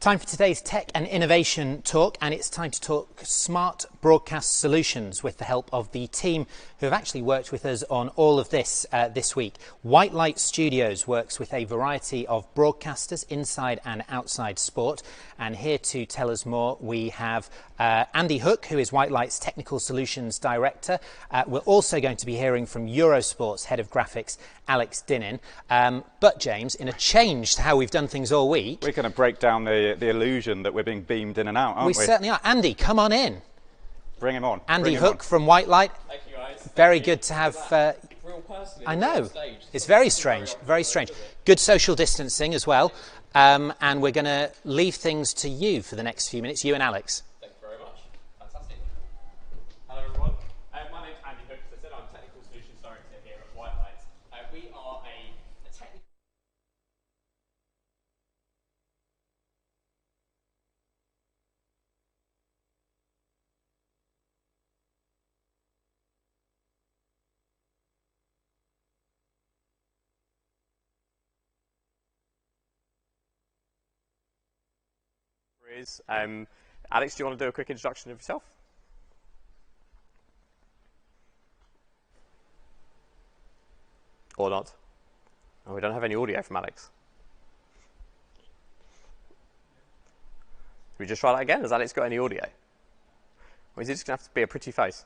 Time for today's tech and innovation talk, and it's time to talk smart broadcast solutions with the help of the team who have actually worked with us on all of this this week. White Light Studios works with a variety of broadcasters inside and outside sport, and here to tell us more we have Andy Hook, who is White Light's Technical Solutions Director. We're also going to be hearing from Eurosport's Head of Graphics, Alex Dinnin. But James, in a change to how we've done things all week, we're going to break down the illusion that we're being beamed in and out, aren't we? We certainly are. Andy, come on in. Bring him on. Andy Hook from White Light. Thank you, guys. Very good to have. Real person I know. It's very strange. Very strange. Good social distancing as well. And we're going to leave things to you for the next few minutes, you and Alex. Thank you very much. Fantastic. Hello, everyone. My name's Andy Hook. As I said, I'm Technical Solutions Director here at White Light. We are a technical... Alex, do you want to do a quick introduction of yourself? Or not? Oh, we don't have any audio from Alex. Should we just try that again? Has Alex got any audio? Or is it just going to have to be a pretty face?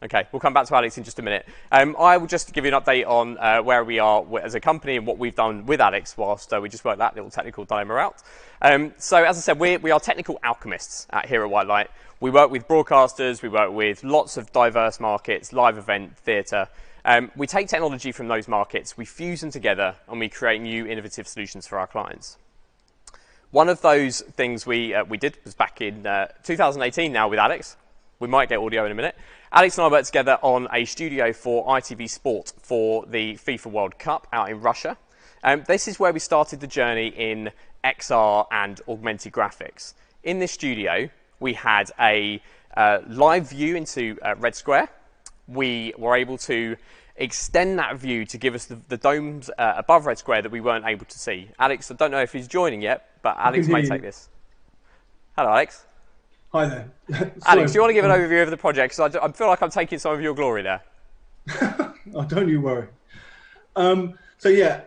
Okay, we'll come back to Alex in just a minute. I will just give you an update on where we are as a company and what we've done with Alex whilst we just worked that little technical dilemma out. So as I said, we are technical alchemists here at White Light. We work with broadcasters, we work with lots of diverse markets, live event, theatre. We take technology from those markets, we fuse them together, and we create new innovative solutions for our clients. One of those things we did was back in 2018 now with Alex. We might get audio in a minute. Alex and I worked together on a studio for ITV Sport for the FIFA World Cup out in Russia. This is where we started the journey in XR and augmented graphics. In this studio, we had a live view into Red Square. We were able to extend that view to give us the domes above Red Square that we weren't able to see. Alex, I don't know if he's joining yet, but Alex may take this. Hello, Alex. Hi there. Alex, do you want to give an overview of the project? Because I feel like I'm taking some of your glory there. Oh, don't you worry. So yeah,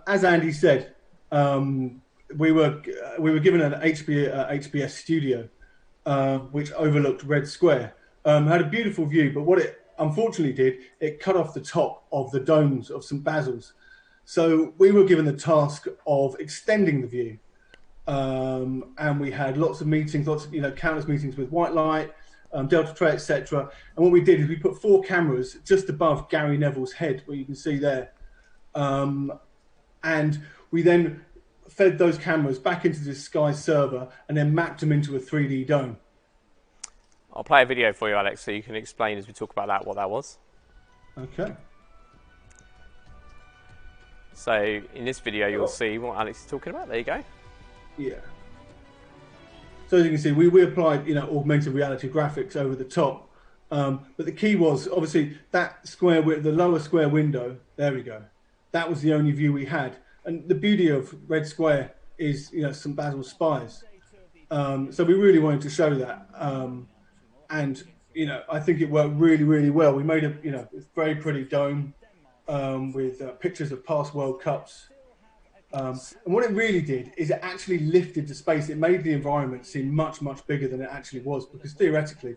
as Andy said, we were given an HBS studio, which overlooked Red Square. Had a beautiful view, but what it unfortunately did, it cut off the top of the domes of St Basil's. So we were given the task of extending the view. And we had lots of meetings, countless meetings with White Light, Delta Tray, etc. And what we did is we put 4 cameras just above Gary Neville's head, where you can see there. And we then fed those cameras back into the Sky server and then mapped them into a 3D dome. I'll play a video for you, Alex, so you can explain as we talk about that what that was. Okay. So in this video, you'll see what Alex is talking about. There you go. Yeah. So as you can see, we applied, augmented reality graphics over the top. But the key was obviously that the lower square window. There we go. That was the only view we had. And the beauty of Red Square is, St Basil's spires. So we really wanted to show that. And I think it worked really, really well. We made a very pretty dome with pictures of past World Cups. And what it really did is it actually lifted the space. It made the environment seem much, much bigger than it actually was, because theoretically,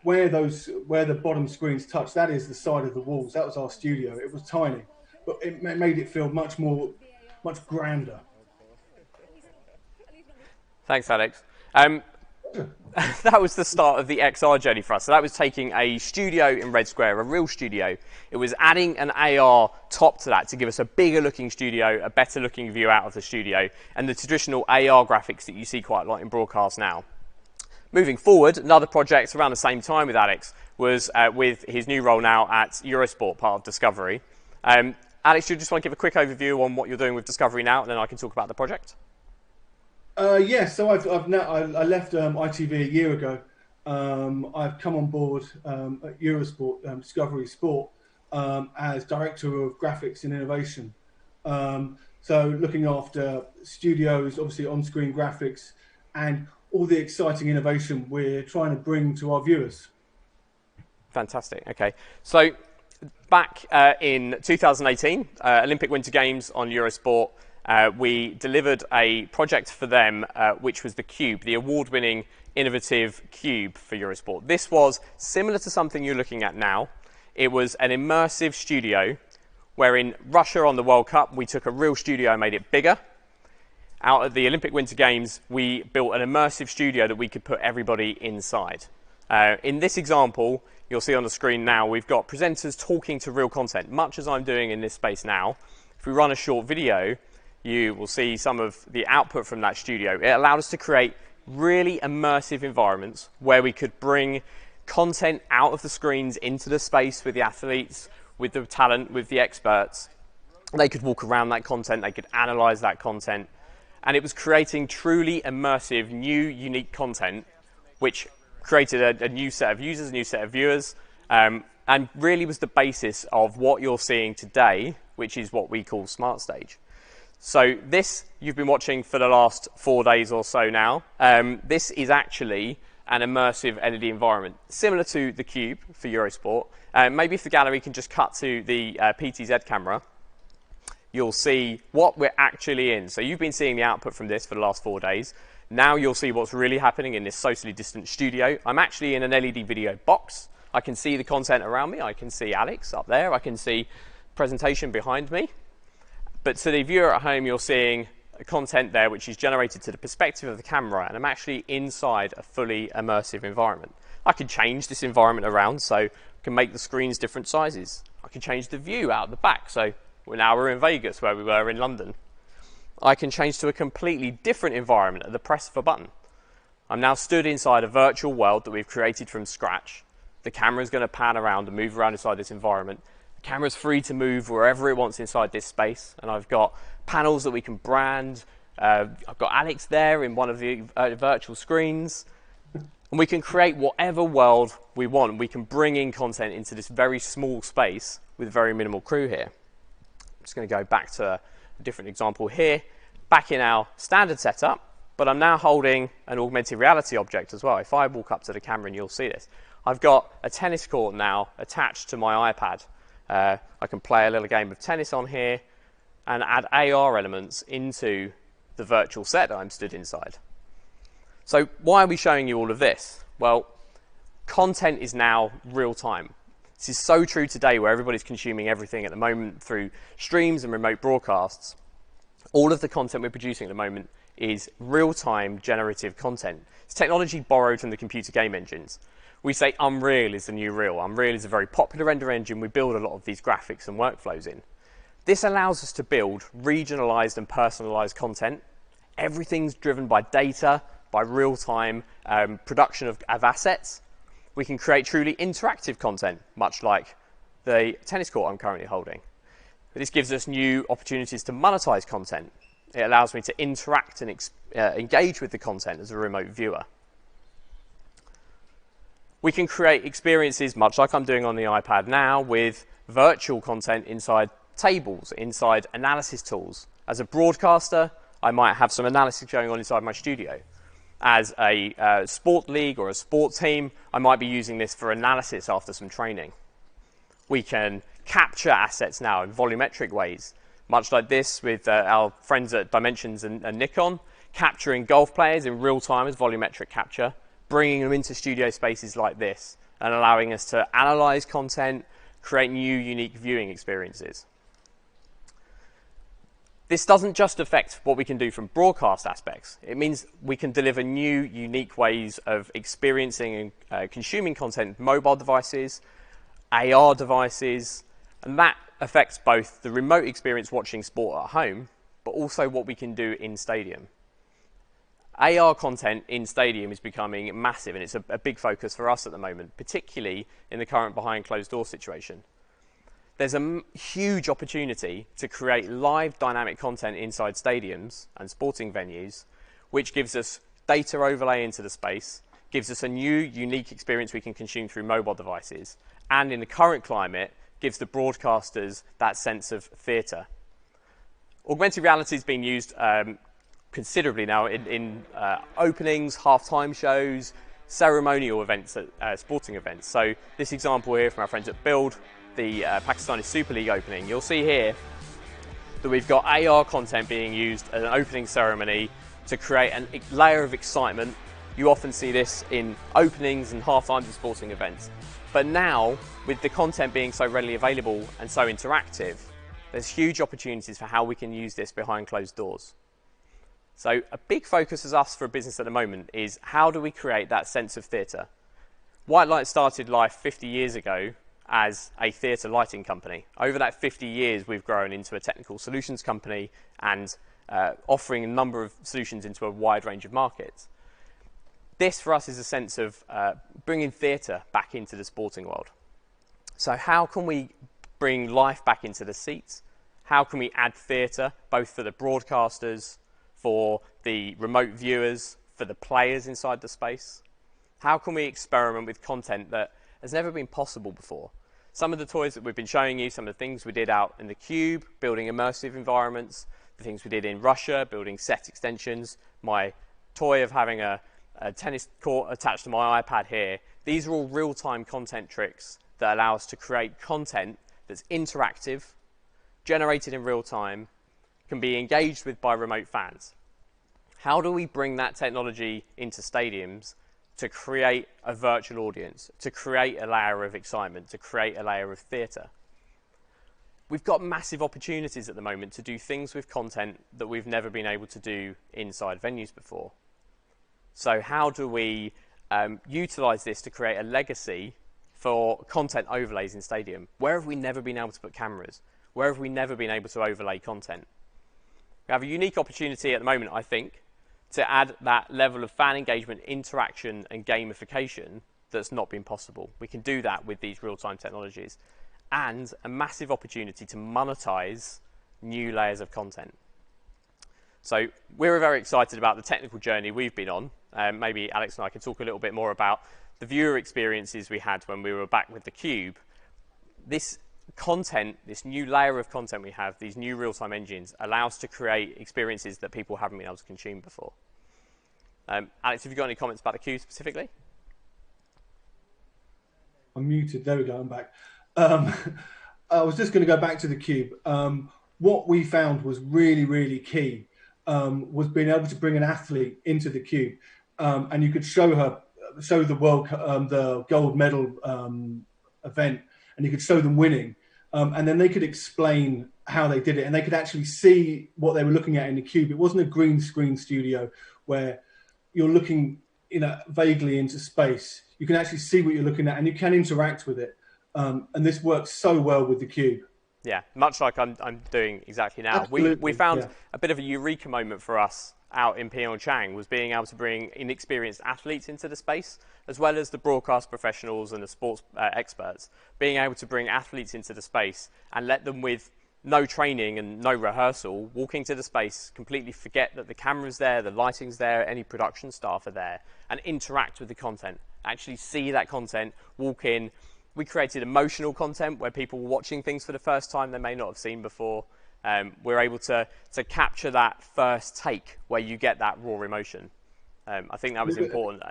where the bottom screens touch, that is the side of the walls. That was our studio. It was tiny, but it made it feel much grander. Thanks, Alex. That was the start of the XR journey for us. So that was taking a studio in Red Square, a real studio. It was adding an AR top to that to give us a bigger looking studio, a better looking view out of the studio, and the traditional AR graphics that you see quite a lot in broadcast now. Moving forward, another project around the same time with Alex was with his new role now at Eurosport, part of Discovery. Alex, do you just want to give a quick overview on what you're doing with Discovery now, and then I can talk about the project? Yes, so I left ITV a year ago. I've come on board at Eurosport Discovery Sport as Director of Graphics and Innovation. So looking after studios, obviously on-screen graphics, and all the exciting innovation we're trying to bring to our viewers. Fantastic. Okay, so back in 2018, Olympic Winter Games on Eurosport, we delivered a project for them, which was the Cube, the award-winning innovative Cube for Eurosport. This was similar to something you're looking at now. It was an immersive studio where in Russia on the World Cup, we took a real studio and made it bigger. Out at the Olympic Winter Games, we built an immersive studio that we could put everybody inside. In this example, you'll see on the screen now, we've got presenters talking to real content, much as I'm doing in this space now. If we run a short video, you will see some of the output from that studio. It allowed us to create really immersive environments where we could bring content out of the screens into the space with the athletes, with the talent, with the experts. They could walk around that content, they could analyze that content, and it was creating truly immersive, new, unique content, which created a new set of users, a new set of viewers, and really was the basis of what you're seeing today, which is what we call Smart Stage. So this you've been watching for the last 4 days or so now. This is actually an immersive LED environment, similar to the Cube for Eurosport. Maybe if the gallery can just cut to the PTZ camera, you'll see what we're actually in. So you've been seeing the output from this for the last 4 days. Now you'll see what's really happening in this socially distant studio. I'm actually in an LED video box. I can see the content around me. I can see Alex up there. I can see presentation behind me. But to the viewer at home, you're seeing content there which is generated to the perspective of the camera, and I'm actually inside a fully immersive environment. I can change this environment around, so I can make the screens different sizes. I can change the view out the back, so we're in Vegas where we were in London. I can change to a completely different environment at the press of a button. I'm now stood inside a virtual world that we've created from scratch. The camera is going to pan around and move around inside this environment. The camera's free to move wherever it wants inside this space, and I've got panels that we can brand. I've got Alex there in one of the virtual screens, and we can create whatever world we want. We can bring in content into this very small space with very minimal crew here. I'm just going to go back to a different example here, back in our standard setup, but I'm now holding an augmented reality object as well. If I walk up to the camera, and you'll see this, I've got a tennis court now attached to my iPad. I can play a little game of tennis on here and add AR elements into the virtual set that I'm stood inside. So why are we showing you all of this? Well, content is now real time. This is so true today where everybody's consuming everything at the moment through streams and remote broadcasts. All of the content we're producing at the moment is real-time generative content. It's technology borrowed from the computer game engines. We say Unreal is the new real. Unreal is a very popular render engine. We build a lot of these graphics and workflows in. This allows us to build regionalized and personalized content. Everything's driven by data, by real-time production of assets. We can create truly interactive content, much like the tennis court I'm currently holding. This gives us new opportunities to monetize content. It allows me to interact and engage with the content as a remote viewer. We can create experiences, much like I'm doing on the iPad now, with virtual content inside tables, inside analysis tools. As a broadcaster, I might have some analysis going on inside my studio. As a sport league or a sport team, I might be using this for analysis after some training. We can capture assets now in volumetric ways, much like this with our friends at Dimensions and Nikon, capturing golf players in real time as volumetric capture, bringing them into studio spaces like this, and allowing us to analyze content, create new, unique viewing experiences. This doesn't just affect what we can do from broadcast aspects. It means we can deliver new, unique ways of experiencing and consuming content with mobile devices, AR devices, and that affects both the remote experience watching sport at home, but also what we can do in stadium. AR content in stadium is becoming massive, and it's a big focus for us at the moment, particularly in the current behind closed door situation. There's a huge opportunity to create live dynamic content inside stadiums and sporting venues, which gives us data overlay into the space, gives us a new, unique experience we can consume through mobile devices, and in the current climate, gives the broadcasters that sense of theatre. Augmented reality has been used considerably now in openings, half-time shows, ceremonial events at sporting events. So this example here from our friends at Build, the Pakistani Super League opening, you'll see here that we've got AR content being used at an opening ceremony to create a layer of excitement. You often see this in openings and half-times of sporting events. But now, with the content being so readily available and so interactive, there's huge opportunities for how we can use this behind closed doors. So a big focus as us for a business at the moment is how do we create that sense of theatre? White Light started life 50 years ago as a theatre lighting company. Over that 50 years, we've grown into a technical solutions company and offering a number of solutions into a wide range of markets. This, for us, is a sense of bringing theatre back into the sporting world. So how can we bring life back into the seats? How can we add theatre, both for the broadcasters, for the remote viewers, for the players inside the space? How can we experiment with content that has never been possible before? Some of the toys that we've been showing you, some of the things we did out in the Cube, building immersive environments, the things we did in Russia, building set extensions, my toy of having a tennis court attached to my iPad here. These are all real-time content tricks that allow us to create content that's interactive, generated in real time, can be engaged with by remote fans. How do we bring that technology into stadiums to create a virtual audience, to create a layer of excitement, to create a layer of theatre? We've got massive opportunities at the moment to do things with content that we've never been able to do inside venues before. So how do we utilise this to create a legacy for content overlays in stadium? Where have we never been able to put cameras? Where have we never been able to overlay content? We have a unique opportunity at the moment, I think, to add that level of fan engagement, interaction and gamification that's not been possible. We can do that with these real-time technologies, and a massive opportunity to monetize new layers of content. So we're very excited about the technical journey we've been on. Maybe Alex and I can talk a little bit more about the viewer experiences we had when we were back with the Cube. This content, this new layer of content we have, these new real-time engines, allow us to create experiences that people haven't been able to consume before. Alex, have you got any comments about the Cube specifically? I'm muted. There we go. I'm back. I was just going to go back to the Cube. What we found was really, really key was being able to bring an athlete into the Cube, and you could show the gold medal event, and you could show them winning, and then they could explain how they did it, and they could actually see what they were looking at in the Cube. It wasn't a green screen studio where you're looking, vaguely into space. You can actually see what you're looking at, and you can interact with it. And this works so well with the Cube. Yeah, much like I'm doing exactly now. We found a bit of a eureka moment for us out in Pyeongchang was being able to bring inexperienced athletes into the space, as well as the broadcast professionals and the sports experts, being able to bring athletes into the space and let them, with no training and no rehearsal, walk into the space, completely forget that the camera's there, the lighting's there, any production staff are there, and interact with the content, actually see that content, walk in. We created emotional content where people were watching things for the first time they may not have seen before. We're able to capture that first take where you get that raw emotion. I think that was important.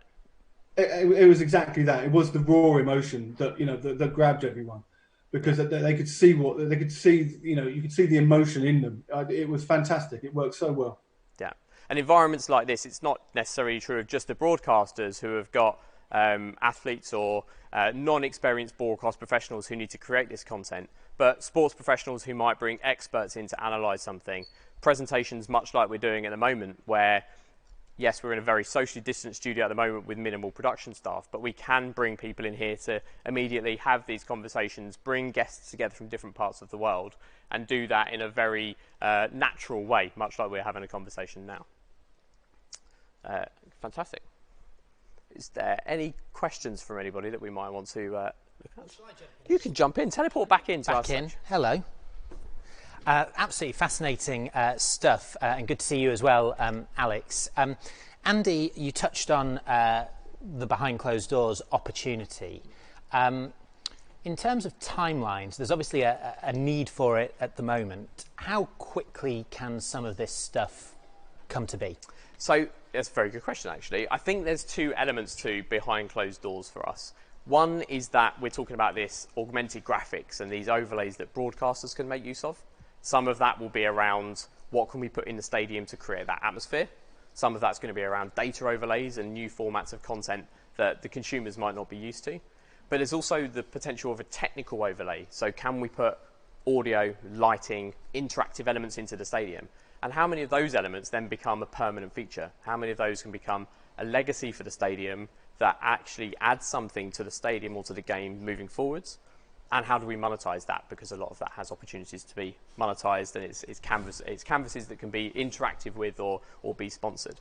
It was exactly that. It was the raw emotion that that grabbed everyone, because they could see you could see the emotion in them. It was fantastic. It worked so well. Yeah, and environments like this, it's not necessarily true of just the broadcasters who have got athletes or non-experienced broadcast professionals who need to create this content, but sports professionals who might bring experts in to analyse something. Presentations much like we're doing at the moment, where yes, we're in a very socially distant studio at the moment with minimal production staff, but we can bring people in here to immediately have these conversations, bring guests together from different parts of the world, and do that in a very natural way, much like we're having a conversation now. Fantastic. Is there any questions from anybody that we might want to look at? You can jump in. Teleport back into our section. Hello. Absolutely fascinating stuff, and good to see you as well, Alex. Andy, you touched on the behind closed doors opportunity. In terms of timelines, there's obviously a need for it at the moment. How quickly can some of this stuff come to be? So that's a very good question, actually. I think there's two elements to behind closed doors for us. One is that we're talking about this augmented graphics and these overlays that broadcasters can make use of. Some of that will be around what can we put in the stadium to create that atmosphere. Some of that's going to be around data overlays and new formats of content that the consumers might not be used to. But there's also the potential of a technical overlay. So can we put audio, lighting, interactive elements into the stadium? And how many of those elements then become a permanent feature? How many of those can become a legacy for the stadium that actually adds something to the stadium or to the game moving forwards? And how do we monetize that? Because a lot of that has opportunities to be monetized, and it's canvases that can be interactive with or be sponsored.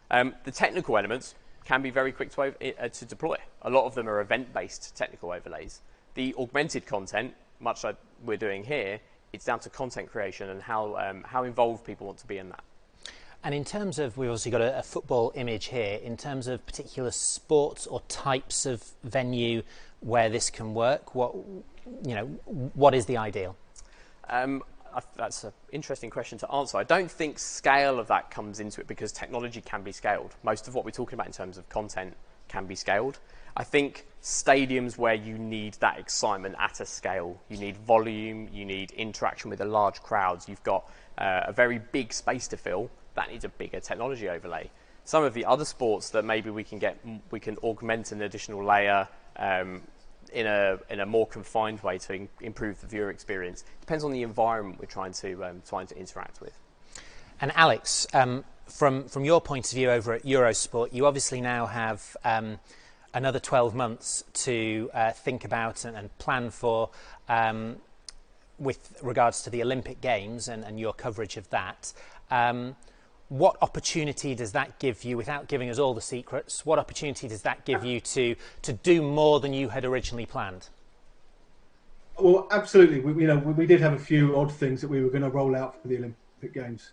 The technical elements can be very quick to deploy. A lot of them are event-based technical overlays. The augmented content, much like we're doing here, it's down to content creation and how involved people want to be in that. And in terms of, we've obviously got a football image here, in terms of particular sports or types of venue where this can work, what is the ideal? That's an interesting question to answer. I don't think scale of that comes into it because technology can be scaled. Most of what we're talking about in terms of content can be scaled. I think stadiums where you need that excitement at a scale, you need volume, you need interaction with the large crowds, you've got a very big space to fill, that needs a bigger technology overlay. Some of the other sports that maybe we can augment an additional layer in a more confined way to improve the viewer experience. Depends on the environment we're trying to interact with. And Alex, from your point of view over at Eurosport, you obviously now have another 12 months to think about and plan for with regards to the Olympic Games and your coverage of that. What opportunity does that give you, without giving us all the secrets, what opportunity does that give you to do more than you had originally planned? Well, absolutely. We did have a few odd things that we were going to roll out for the Olympic Games.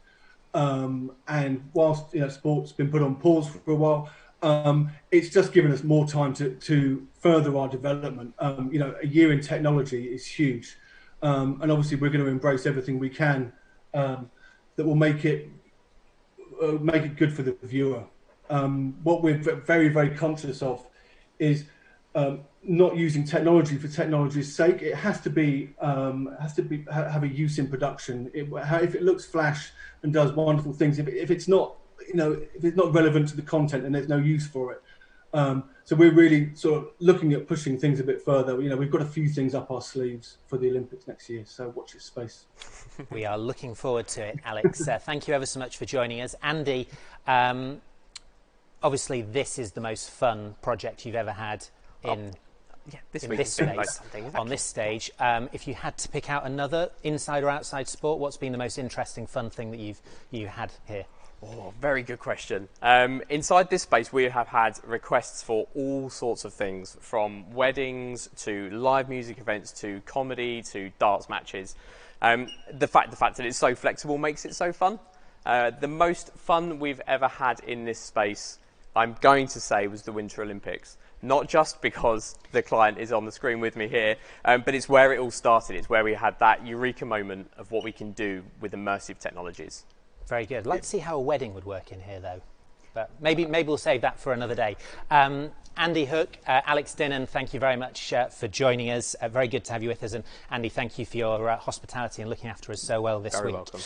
And whilst sport's been put on pause for a while, it's just given us more time to further our development. A year in technology is huge. And obviously we're going to embrace everything we can that will make it good for the viewer. What we're very, very conscious of is not using technology for technology's sake. It has to have a use in production. If it looks flash and does wonderful things, if it's not relevant to the content, then there's no use for it. So we're really sort of looking at pushing things a bit further. We've got a few things up our sleeves for the Olympics next year, so watch this space. We are looking forward to it, Alex. Thank you ever so much for joining us. Andy, obviously this is the most fun project you've ever had in this space, on this stage. If you had to pick out another inside or outside sport, what's been the most interesting, fun thing that you had here? Oh, very good question. Inside this space, we have had requests for all sorts of things, from weddings to live music events to comedy to darts matches. The fact that it's so flexible makes it so fun. The most fun we've ever had in this space, I'm going to say, was the Winter Olympics. Not just because the client is on the screen with me here, but it's where it all started. It's where we had that eureka moment of what we can do with immersive technologies. Very good. I'd like to see how a wedding would work in here, though. But maybe we'll save that for another day. Andy Hook, Alex Dinnan, thank you very much for joining us. Very good to have you with us. And Andy, thank you for your hospitality and looking after us so well this week. Very welcome.